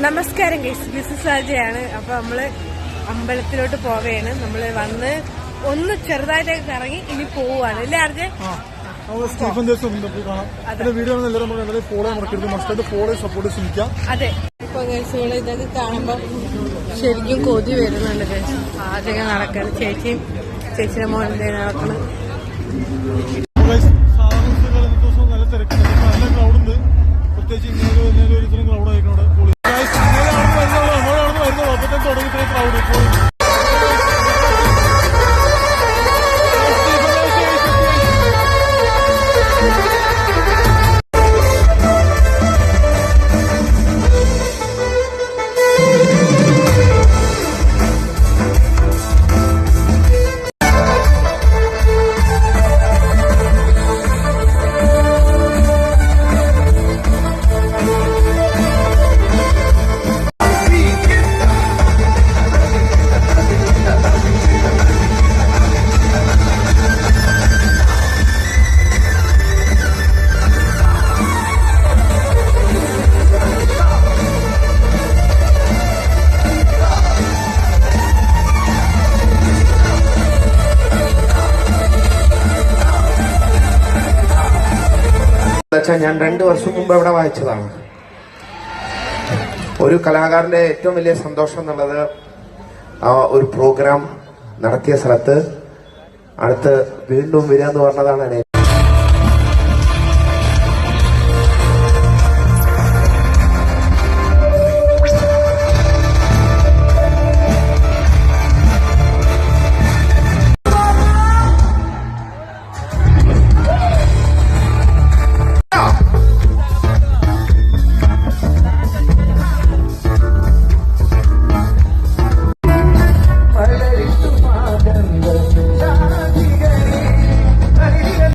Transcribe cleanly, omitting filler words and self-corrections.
നമസ്കാരം guys, business ആജയാണ്. അപ്പൊ നമ്മള് അമ്പലത്തിലോട്ട് പോവുകയാണ്. നമ്മള് വന്ന് ഒന്ന് ചെറുതായിട്ടൊക്കെ ഇറങ്ങി ഇനി പോവാണ് അല്ലേ അർജൻ? അതെ. ഇപ്പൊ ഗൈസുകൾ ഇതൊക്കെ കാണുമ്പോ ശരിക്കും കൊതി വരുന്നുണ്ട് ഗൈസ്. പാചകം നടക്കണം. ചേച്ചിയുടെ മോനെ നടക്കണം. നല്ല തിരക്കുണ്ട്, നല്ല ക്രൗഡുണ്ട്. പ്രത്യേകിച്ച് ഇങ്ങനെ ഒരു ക്രൗഡ് ആയിക്കോട്ടെ. വരുന്നത് അപ്പത്തേക്ക് തുടങ്ങി ക്രൗഡ്. ഞാൻ 2 വർഷം മുമ്പ് ഇവിടെ വായിച്ചതാണ്. ഒരു കലാകാരന്റെ ഏറ്റവും വലിയ സന്തോഷം എന്നുള്ളത് ഒരു പ്രോഗ്രാം നടത്തിയ സ്ഥലത്ത് അടുത്ത് വീണ്ടും വരിക എന്ന് പറഞ്ഞതാണ്.